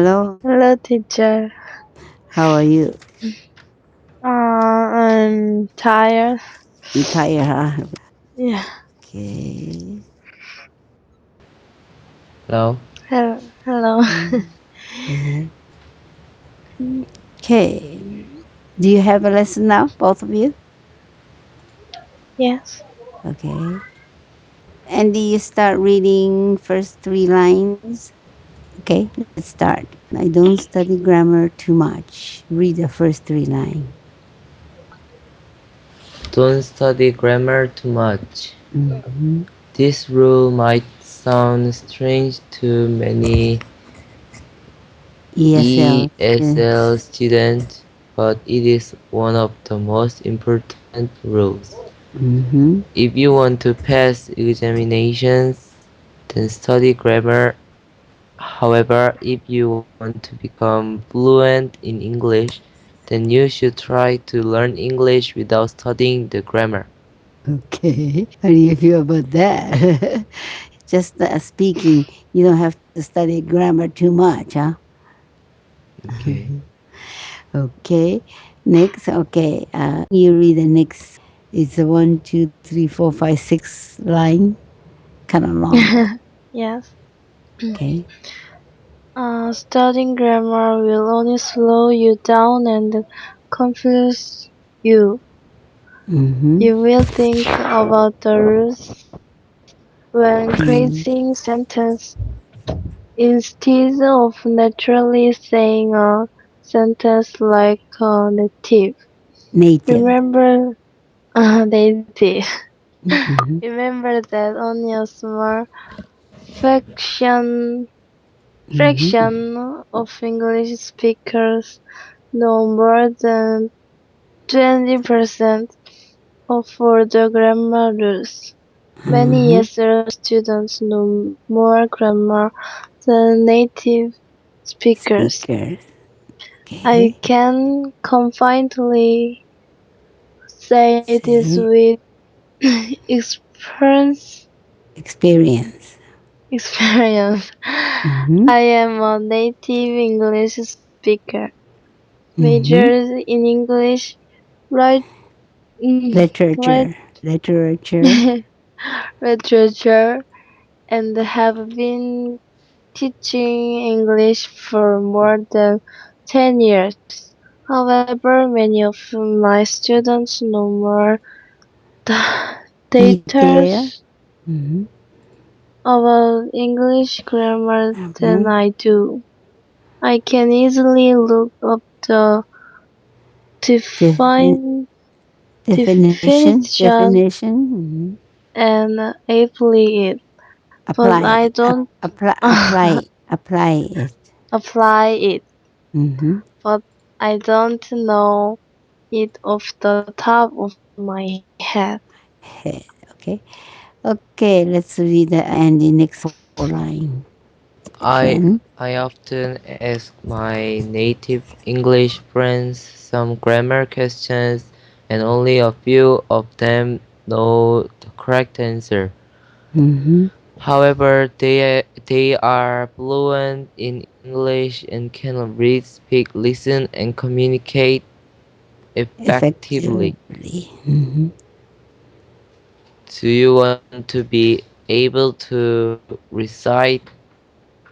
Hello, Hello, teacher. how are you? I'm tired. You tired, huh? Yeah. Okay. Hello. Hello. Okay. Okay. Do you have a lesson now, both of you? Yes. Okay. And do you start reading first three lines? Okay, let's start. I don't study grammar too much. Read the first three lines. Don't study grammar too much. Mm-hmm. This rule might sound strange to many ESL ESL students. students, but it is one of the most important rules. Mm-hmm. If you want to pass examinations, then study grammar. However, if you want to become fluent in English, then you should try to learn English without studying the grammar. Okay. How do you feel about that? Just speaking, you don't have to study grammar too much, huh? Okay. Okay. Next, okay. You read the next. It's a one, two, three, four, five, six line. Kind of long. Yes. Okay. Studying grammar will only slow you down and confuse you. Mm-hmm. You will think about the rules when Mm. creating sentence instead of naturally saying a sentence like a native. Native. Remember, native. Mm-hmm. Remember that only a small fraction Mm-hmm. fraction of English speakers know more than 20% of all the grammar rules. Many Uh-huh. ESL students know more grammar than native speakers. Speakers. I Okay. can confidently say this Say with experience. experience. Experience. Mm-hmm. I am a native English speaker. Mm-hmm. Majors in English, right, right, Literature. Literature. literature, and have been teaching English for more than 10 years. However, many of my students know more data Detail. Mm-hmm. about English grammar than Uh-huh. I do. I can easily look up the Defi- define, definition. definition Definition. Mm-hmm. and apply it, but Apply I it. don't Apply it. apply it, Mm-hmm. but I don't know it off the top of my head. Okay. Okay, let's read the and the next four line. I Ken. I often ask my native English friends some grammar questions and only a few of them know the correct answer. Mm-hmm. However, they are fluent in English and can read, speak, listen, and communicate effectively. Effectively. Mm-hmm. Do you want to be able to recite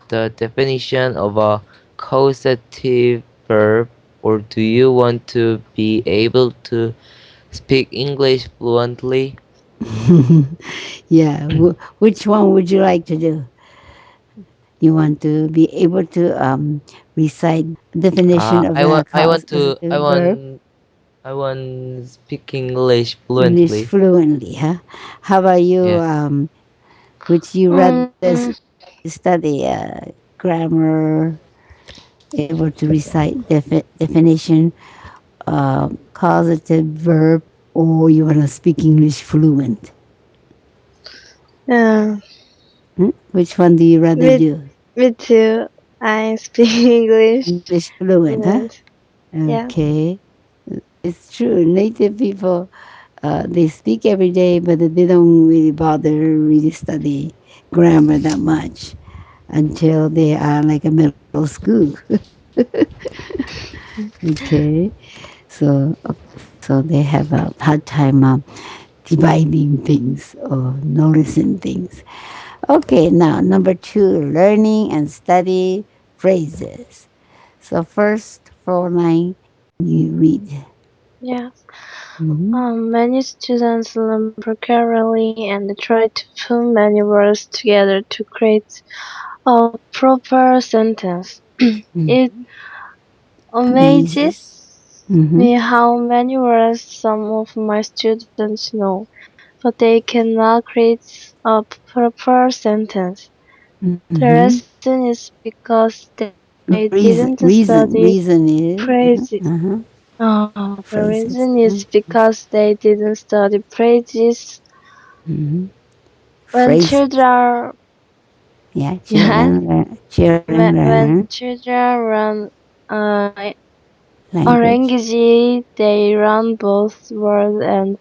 the definition of a causative verb, or do you want to be able to speak English fluently? Yeah. Which one would you like to do? You want to be able to recite definition of the causative verb, I want speak English English fluently. fluently, huh? How about you? Yes. Would you rather Mm, study grammar, able to recite definition, causative verb, or you want to speak English fluent? yeah, Hmm? Which one do you rather me, do? me too. I speak English English fluent, huh? fluent. Yeah. Okay. It's true. Native people, they speak every day, but they don't really bother really study grammar that much. until they are like a middle school. Okay, so they have a hard time dividing things or noticing things. Okay, now number two, learning and study phrases. So first four line you read. Yes. Mhm. Many students learn precarily and try to put many words together to create a proper sentence. It Mhm. Amazing. amazes Mm-hmm. me how many words some of my students know, but they cannot create a proper sentence. The Mm-hmm. reason is because they didn't Reason, study reason, reason is phrases. The reason phrases. is because they didn't study phrases. Mm-hmm. When Phrases. children, Yeah, yes, children learn. Children when learn children run uh, language orange, they run both words and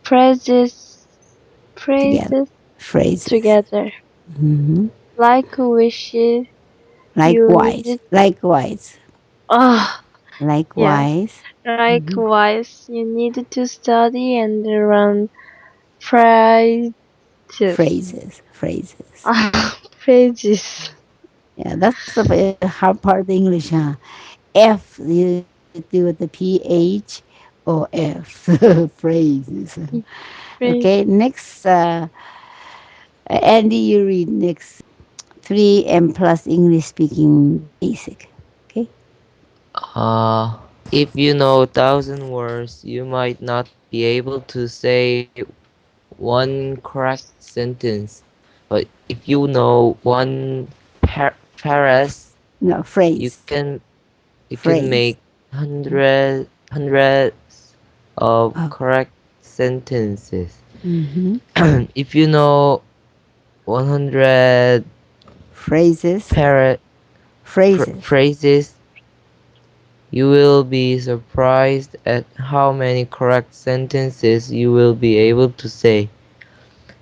phrases together. phrases Phrases. together. Mm-hmm. Like wish you Likewise. needed. Likewise. Oh, yes. Likewise. Mm-hmm. Likewise, you needed to study and run phrases. Phrases. Phrases. Phrases. Yeah, that's the hard part of English, huh? F, you do with the PH or F. Phrases. Okay, Phrases. next, Andy, you read next. 3M plus English speaking basic. Okay. Uh, if you know 1,000 words, you might not be able to say one correct sentence. But if you know one phrase, No, you phrase. can Phrase. make hundreds of Oh. correct sentences. Mm-hmm. If you know 100 Phrases. para- Phrases. phrases, you will be surprised at how many correct sentences you will be able to say.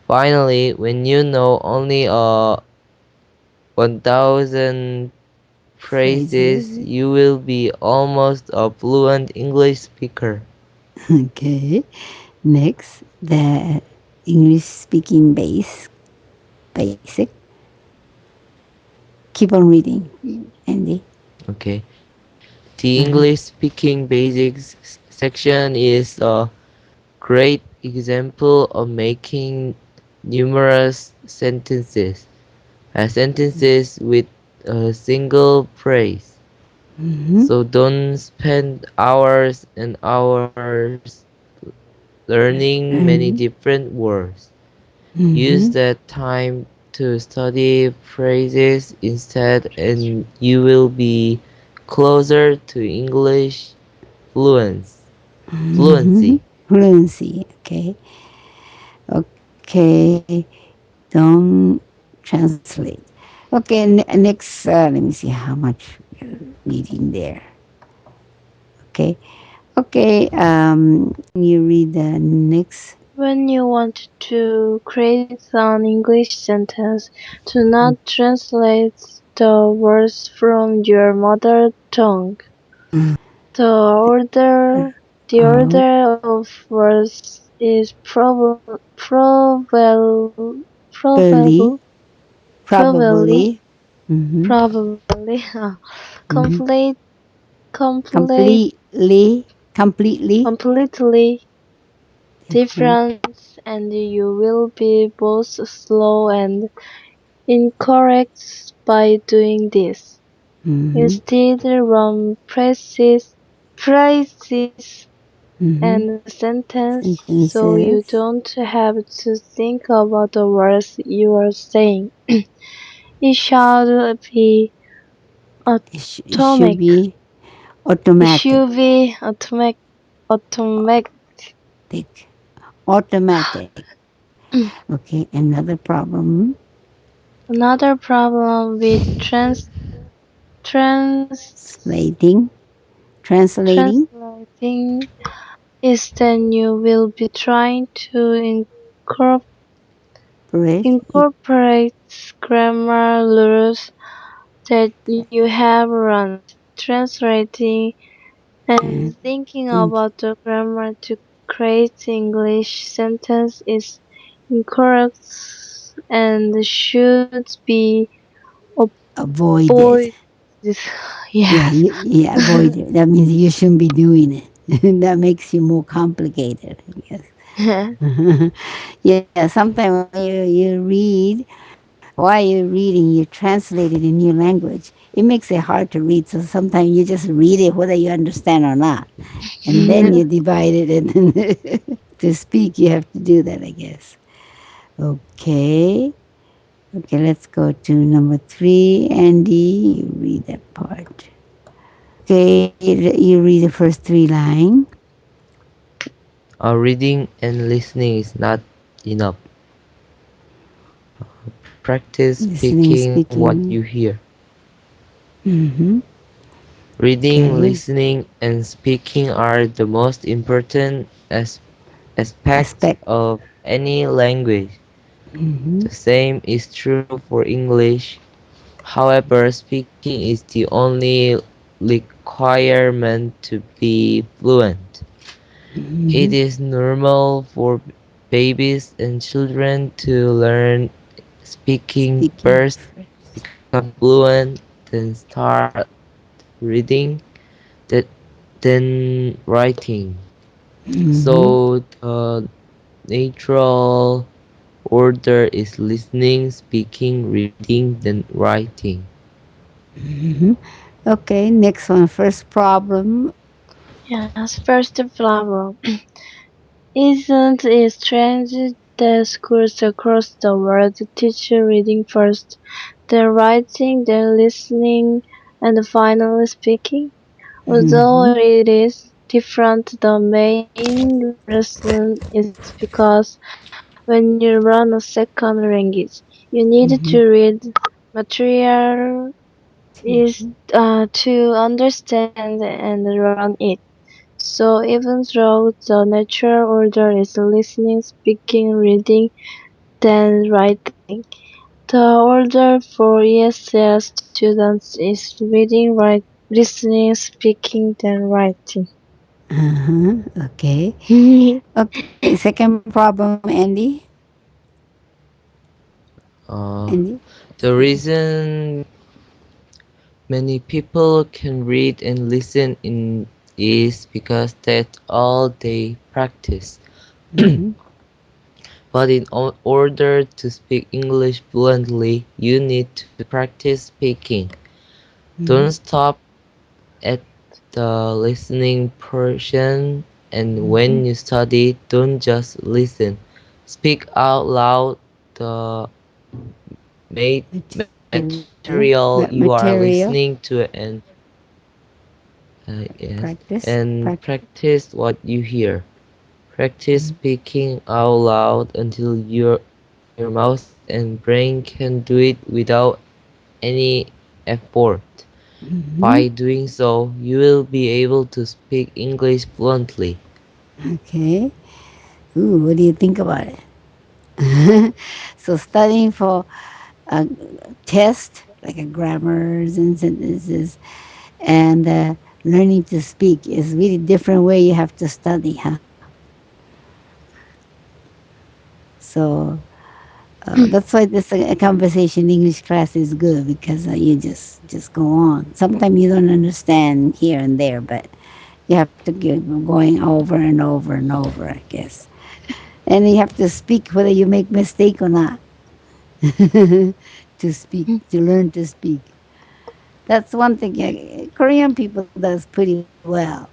Finally, when you know only 1,000 phrases, Phrases. you will be almost a fluent English speaker. Okay. Next, the English speaking basic. Keep on reading, Andy. Okay. The Uh-huh. English speaking basics section is a great example of making numerous sentences with a single phrase. Mm-hmm. So don't spend hours and hours learning many Mm-hmm. different words. Use Mm-hmm. that time to study phrases instead and you will be closer to English fluence, Mm-hmm. fluency. Fluency. Okay. Okay. Don't translate. Okay. Next, let me see how much we're reading there. Okay. Okay. You read the next. When you want to create an English sentence, do not translate the words from your mother tongue. The Oh, order of words is probably. probably Probably. Mm-hmm. probably Mm-hmm. complete complete Completely completely different. different, and you will be both slow and incorrect by doing this. Mm-hmm. Instead, run phrases Mm-hmm. and sentence so you Sentences. don't have to think about the words you are saying. It should be It should atomic. be It automatic. should be atomic. Automatic. Okay. Another problem. Another problem with Slating. Translating. translating is that you will be trying to incorporates grammar rules that you have learned. Translating Uh, and thinking think about the grammar to create English sentence is incorrect and should be avoid it. avoided. Yeah, Yes. yeah, avoid it. That means you shouldn't be doing it. That makes you more complicated, I guess. Yeah, sometimes when you read, while you're reading, you translate it in new language. It makes it hard to read. So sometimes you just read it whether you understand or not. And then you divide it and to speak you have to do that, I guess. Okay. Okay, let's go to number 3. Andy, you read that part. Okay, you read the first 3 lines. Reading and listening is not enough. Practice Listening, speaking what speaking. you hear. Mm-hmm. Reading, Okay. listening, and speaking are the most important aspects Aspect. of any language. Mm-hmm. The same is true for English. However, speaking is the only requirement to be fluent. Mm-hmm. It is normal for babies and children to learn speaking Speaking first, first. become fluent, then start reading, th- then writing. Mm-hmm. So the natural order is listening, speaking, reading, then writing. Mm-hmm. Okay, next one. First problem. Yes, first problem. Isn't it strange that schools across the world teach reading first, then writing, then listening, and finally speaking? Although Mm-hmm. it is different, the main reason is because when you learn a second language, you need to Mm-hmm. read material is Two. to understand and run it. So even though the natural order is listening, speaking, reading, then writing, the order for ESL students is reading, listening, speaking, then writing. Uh-huh. Okay. Okay, second problem, Andy. Uh, Andy. the reason many people can read and listen in is because that's all they practice. Mm-hmm. But in order to speak English fluently, you need to practice speaking. Mm-hmm. Don't stop at the listening portion, and Mm-hmm. when you study, don't just listen. Speak out loud the Material. material you are Material. listening to, and yes, Practice. and practice what you hear. Practice speaking out loud until your mouth and brain can do it without any effort. Mm-hmm. By doing so, you will be able to speak English fluently. Okay. Ooh, what do you think about it? So studying for a test, like a grammars and sentences, and learning to speak is really different way you have to study, huh? So that's why this conversation English class is good because you just go on. Sometimes you don't understand here and there, but you have to keep going over and over and over, I guess. And you have to speak whether you make mistake or not. To speak, to learn to speak. That's one thing. Korean people does pretty well.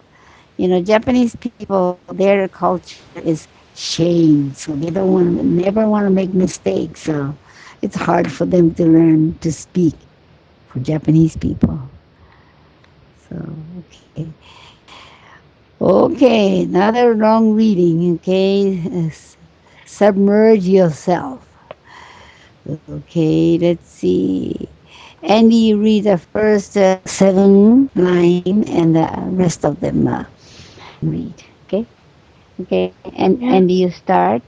Japanese people, their culture is shame, so they don't want, never want to make mistakes. So it's hard for them to learn to speak for Japanese people. So okay, okay, another long reading. Okay, submerge yourself. Okay, let's see. Andy, you read the first 7 line, and the rest of them read. Okay, okay, and Yeah. Andy, you start.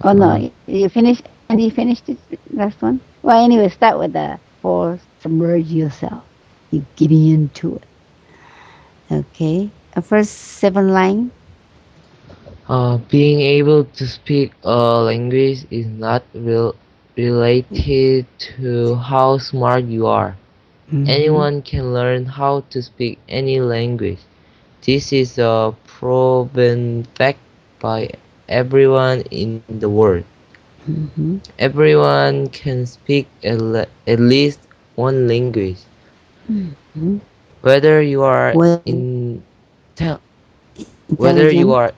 Oh no, Uh, you finished, and you finished it last one. Well, anyway, start with the four. Submerge yourself. You getting into it. Okay. First seven line. being able to speak a language is not related to how smart you are. Mm-hmm. Anyone can learn how to speak any language. This is a proven fact by everyone in the world. Mm-hmm. Everyone can speak at least one language. Mm-hmm. Whether you are Well, in tel- whether you intelligent. are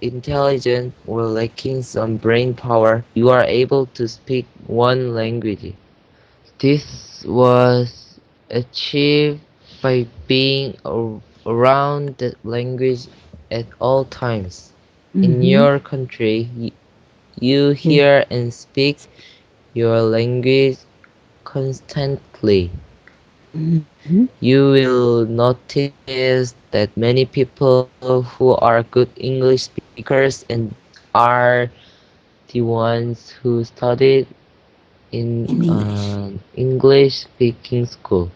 intelligent or lacking some brain power, you are able to speak one language. This was achieved by being around the language at all times. In Mm-hmm. your country, you Yeah. hear and speak your language constantly. Mm-hmm. You will notice that many people who are good English speakers and are the ones who studied in In English. an English speaking school.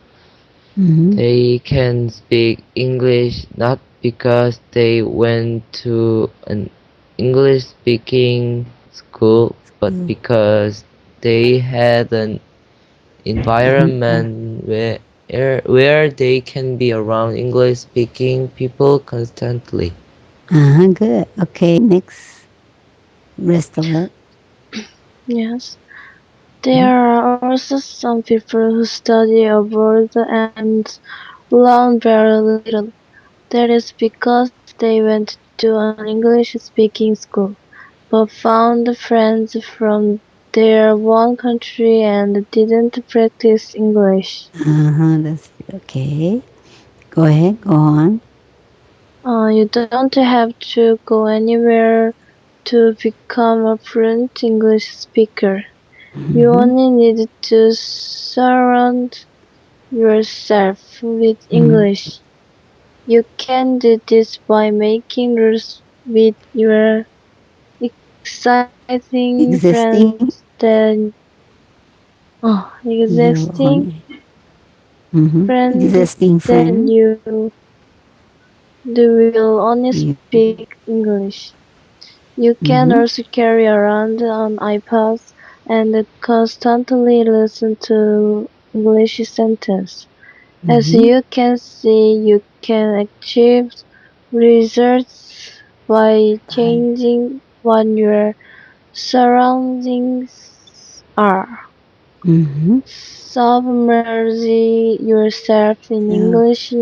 Mm-hmm. They can speak English not because they went to an English speaking school, but School. because they had an environment where they can be around English speaking people constantly. Good. Okay. Next. Rest of it. Yes. Mm-hmm. There are also some people who study abroad and learn very little. That is because they went to an English speaking school, but found friends from their own country and didn't practice English. That's it. Okay. Go ahead. Go on. You don't have to go anywhere to become a fluent English speaker. You Mm-hmm. only need to surround yourself with Mm-hmm. English. You can do this by making rules with your exciting friends Existing. You existing on. Mm-hmm. friends Existing then friend. they will only You. speak English. You can Mm-hmm. also carry around an iPad and constantly listen to English sentences. As Mm-hmm. you can see, you can achieve results by Bye. changing what your surroundings are. Mm-hmm. Submerge yourself in So English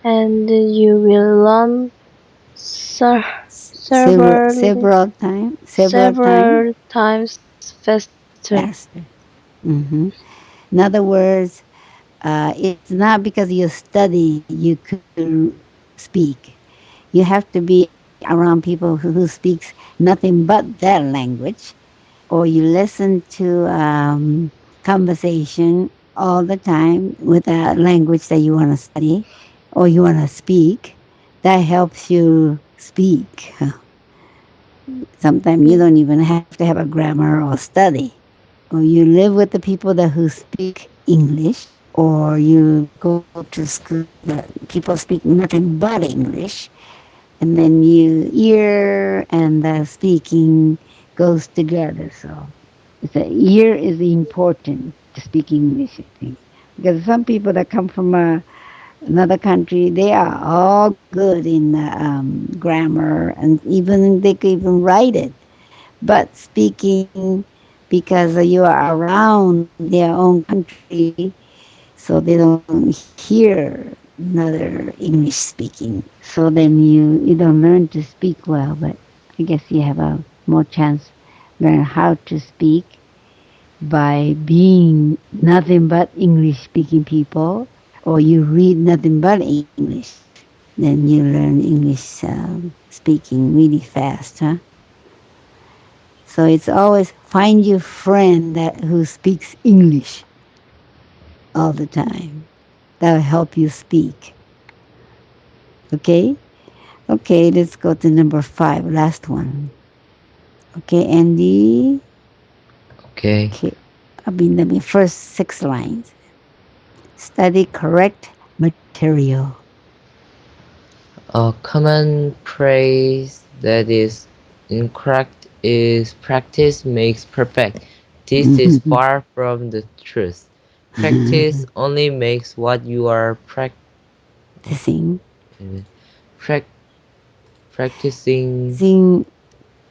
and you will learn several several time several times faster. faster. Mm-hmm. In other words, it's not because you study you could speak. You have to be around people who speaks nothing but that language, or you listen to conversation all the time with a language that you want to study or you want to speak. That helps you speak. Sometimes you don't even have to have a grammar or study. Or you live with the people that who speak English, or you go to school that people speak nothing but English, and then you ear and the speaking goes together. So the ear is important to speak English, I think, because some people that come from another country, they are all good in grammar, and even they can even write it. But speaking, because you are around their own country, so they don't hear another English speaking. So then you don't learn to speak well. But I guess you have a more chance learn how to speak by being nothing but English speaking people, or you read nothing but English. Then you learn English speaking really fast, huh? So it's always find your friend that who speaks English all the time. That'll help you speak. Okay? Okay, let's go to number five, last one. Okay, Andy. Okay. Okay, I mean the first 6 lines. Study correct material. A common phrase that is incorrect is practice makes perfect. This is far from the truth. Practice only makes what you are Practicing, prac- practicing practicing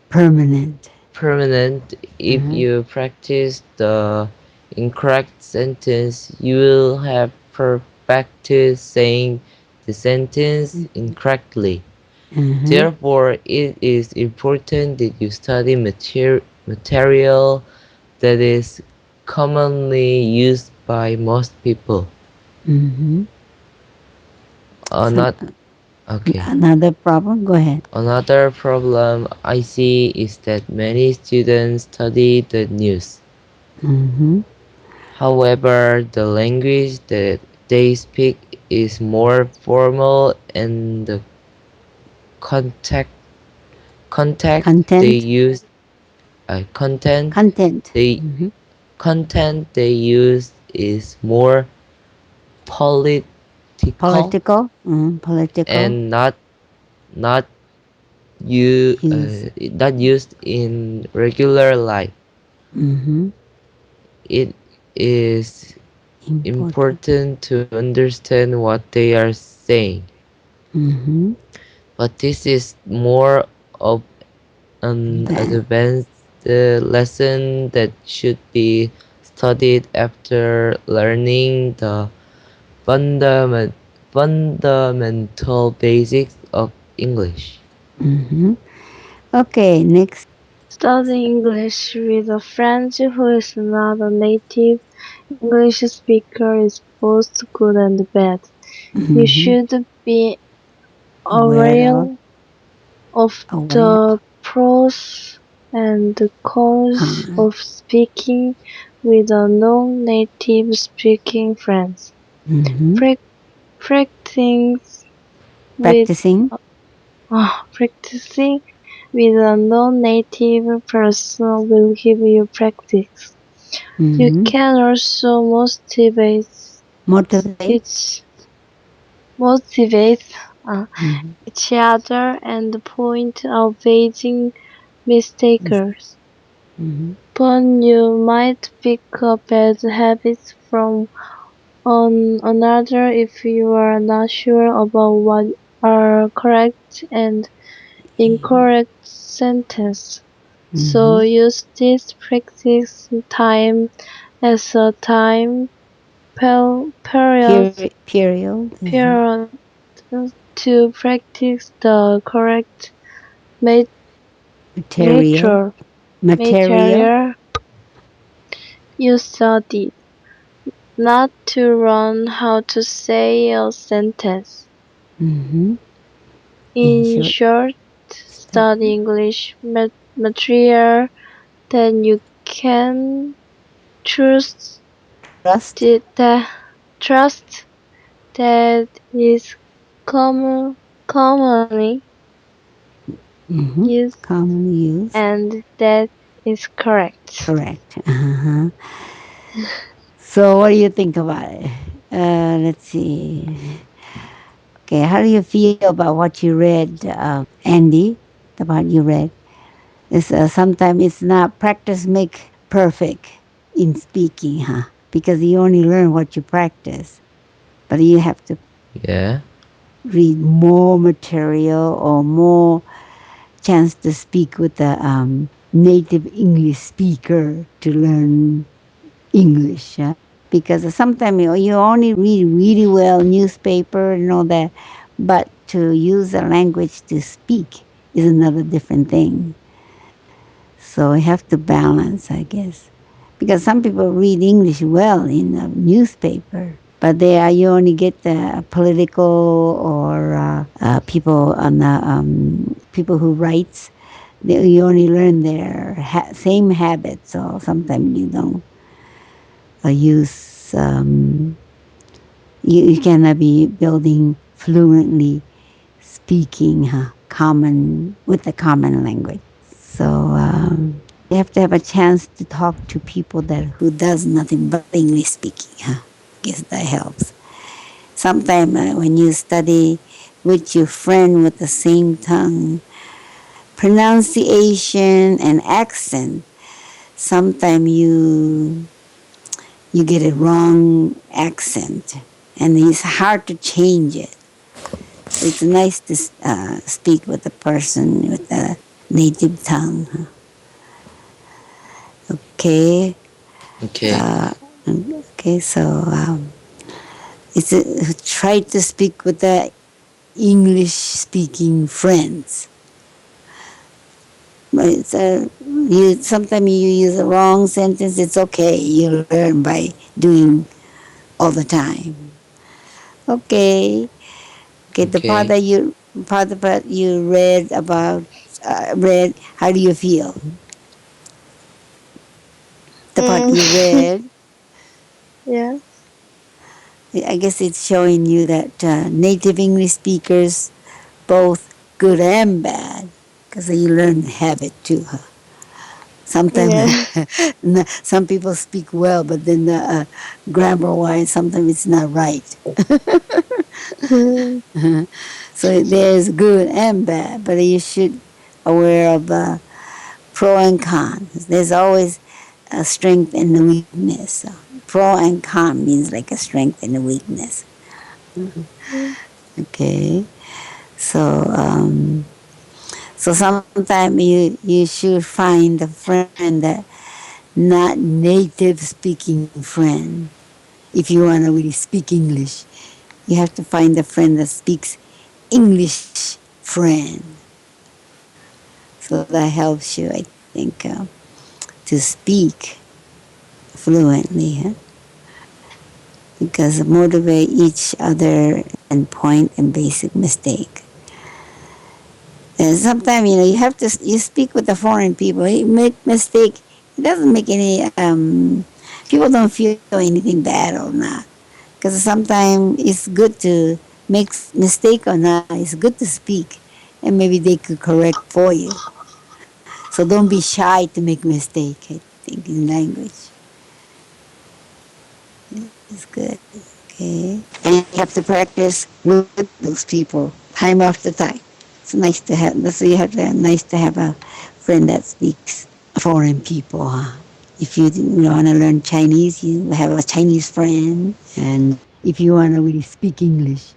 permanent. permanent. If Uh-huh. you practice the incorrect sentence, you will have practice saying the sentence incorrectly. Uh-huh. Therefore, it is important that you study material that is commonly used by most people. Mm-hmm. So Not okay. another problem. Go ahead. Another problem I see is that many students study the news. Mm-hmm. However, the language that they speak is more formal and the contact contact they Content. use content Content. they Mm-hmm. content they use is more political Political. Mm-hmm. Political. and not you Use. not used in regular life. Mm-hmm. It is Important. important to understand what they are saying, Mm-hmm. but this is more of an Then. advanced lesson that should be studied after learning the fundamental basics of English. Mm-hmm. Okay. Next. Studying English with a friend who is not a native English speaker is both good and bad. You Mm-hmm. should be Aware of. aware of Aware. the pros and cons Uh, of speaking with a non-native speaking friend. mm-hmm. Prac- Practicing with Practicing. practicing with a non-native person will give you practice. You Mm-hmm. can also Motivate. each motivate uh, Mm-hmm. each other and point out basic mistakes. Mm-hmm. But you might pick up bad habits from another if you are not sure about what are correct and incorrect sentences. So Mm-hmm. use this practice time as a time Period. period to practice the correct ma- Material. mature Material. material you studied, not to learn how to say a sentence. Mm-hmm. In In short, short, study study. English material, then you can trust Trust. that trust that is commonly Mm-hmm. used Commonly used. and that is correct. Correct. Uh-huh. So, what do you think about it? Let's see. Okay, how do you feel about what you read, Andy? About you read? It's sometimes it's not practice make perfect in speaking, huh? Because you only learn what you practice, but you have to Yeah. read more material or more chance to speak with a native English speaker to learn English. Because sometimes you only read really well newspaper and all that, but to use a language to speak is another different thing. So we have to balance, I guess. Because some people read English well in a newspaper, but you only get the political or people on the people who writes. You only learn their same habits, so sometimes you don't use. You cannot be building fluently speaking common with the common language. So you have to have a chance to talk to people that who does nothing but English speaking. Huh? Guess that helps. Sometimes when you study with your friend with the same tongue, pronunciation and accent, sometimes you get a wrong accent, and it's hard to change it. So it's nice to speak with a person with a native tongue. Huh? Okay. Okay. Uh, okay. So it's try to speak with the English speaking friends. But it's you sometimes you use a wrong sentence. It's okay. You learn by doing all the time. Okay. Okay. The part Okay. that you read about read. How do you feel? The part Mm, you read. yeah, I guess it's showing you that native English speakers, both good and bad, because you learn habit too. Huh? Sometimes yeah. some people speak well, but then grammar wise, sometimes it's not right. Mm, So there's good and bad, but you should aware of pro and con. There's always a strength and a weakness. So pro and con means like a strength and a weakness. Okay, so so sometimes you should find a friend that not native speaking friend. If you want to really speak English, you have to find a friend that speaks English friend. So that helps you, I think, to speak fluently. Huh? Because motivate each other and point and basic mistake. And sometimes you have to you speak with the foreign people. You make mistake. It doesn't make any. People don't feel anything bad or not. Because sometimes it's good to make mistake or not. It's good to speak, and maybe they could correct for you. So don't be shy to make mistake. I think in language, it's good. Okay, and you have to practice with those people time after time. It's nice to have. That's why you have to nice to have a friend that speaks foreign people. Huh? If you want to learn Chinese, you have a Chinese friend, and if you want to really speak English,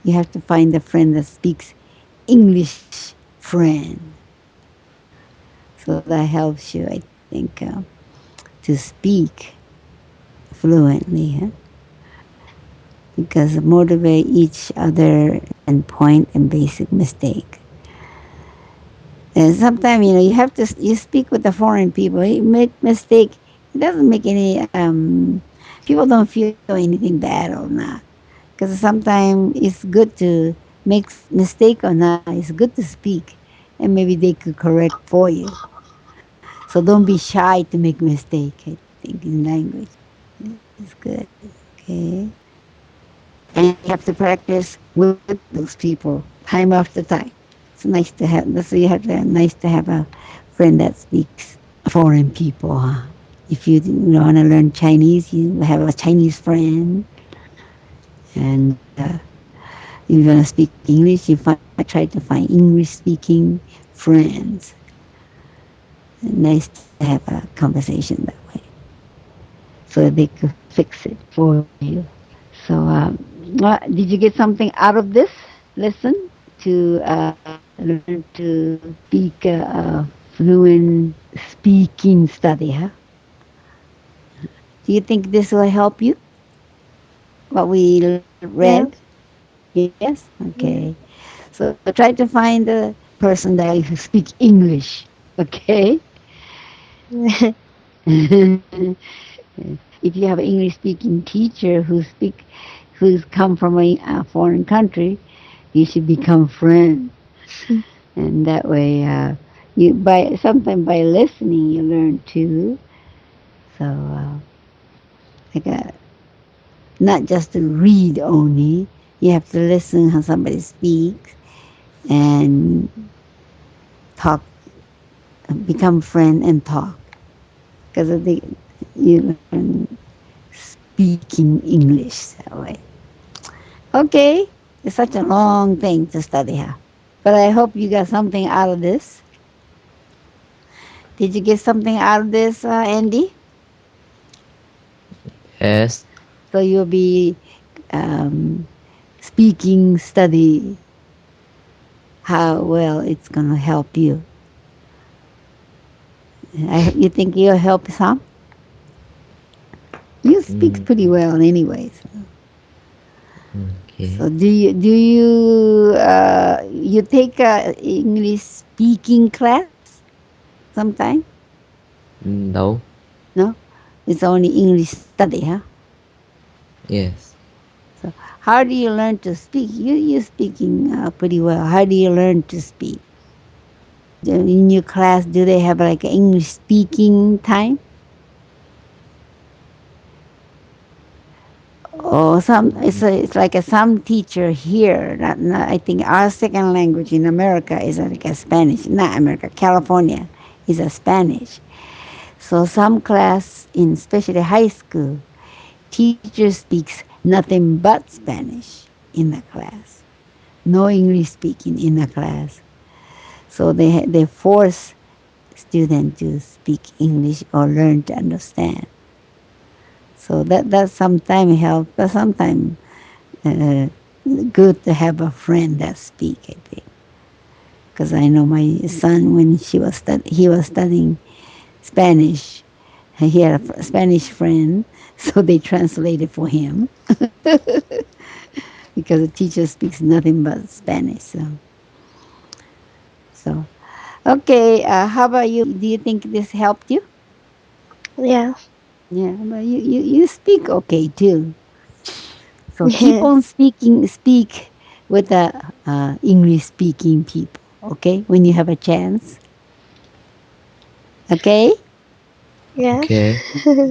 you have to find a friend that speaks English friend. So that helps you, I think, to speak fluently. Huh? Because motivate each other and point and basic mistake. And sometimes you have to you speak with the foreign people. You make mistake. It doesn't make any. People don't feel anything bad or not. Because sometimes it's good to make mistake or not. It's good to speak, and maybe they could correct for you. So don't be shy to make mistake. I think in language, it's good. Okay, and you have to practice with those people time after time. It's nice to have. That's why you have to nice to have a friend that speaks foreign people. Huh? If you want to learn Chinese, you have a Chinese friend, and if you want to speak English, you try to find English speaking friends. Nice to have a conversation that way, so they could fix it for you. So, did you get something out of this lesson to learn to speak fluent speaking study? Huh? Do you think this will help you? What we read? yeah, Yes. Okay. yeah. So try to find a person that who speak English. Okay. If you have an English speaking teacher who's come from a foreign country, you should become friends, and that way you by sometimes by listening you learn too. So like not just to read only, you have to listen how somebody speaks and talk become friend and talk because of the you learn speaking English that way. Okay, it's such a long thing to study, huh? But I hope you got something out of this. Did you get something out of this, Andy? Yes. So you'll be um, speaking study how well it's gonna help you. You think you'll help some? You speak pretty Mm, well, anyways. okay. So do you take a English speaking class sometime? No. No, it's only English study, huh? Yes. So how do you learn to speak? You're speaking pretty well. How do you learn to speak? In your class, do they have like English speaking time? Or some it's like some teacher here. I think our second language in America is like a Spanish. Not America, California is a Spanish. So some class in especially high school, teacher speaks nothing but Spanish in the class. No English speaking in the class. So they force student to speak English or learn to understand. So that sometimes help, but sometimes uh, good to have a friend that speak. I think because I know my son when he was studying Spanish. He had a Spanish friend, so they translated for him because the teacher speaks nothing but Spanish. So okay. How about you? Do you think this helped you? Yeah. Yeah, but you speak okay too. So keep Yeah. on speak with the English speaking people, okay? When you have a chance, okay? Yeah. Okay.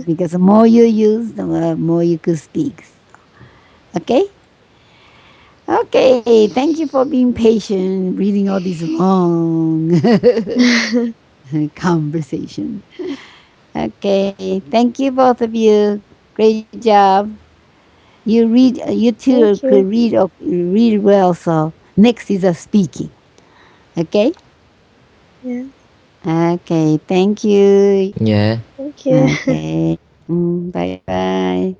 Because the more you use, the more you could speak. Okay? Okay, thank you for being patient, reading all these long conversation. Okay, thank you both of you. Great job. You two Thank could you. read well. So next is a speaking. Okay. Yeah. Okay. Thank you. Yeah. Thank you. Okay. Bye bye.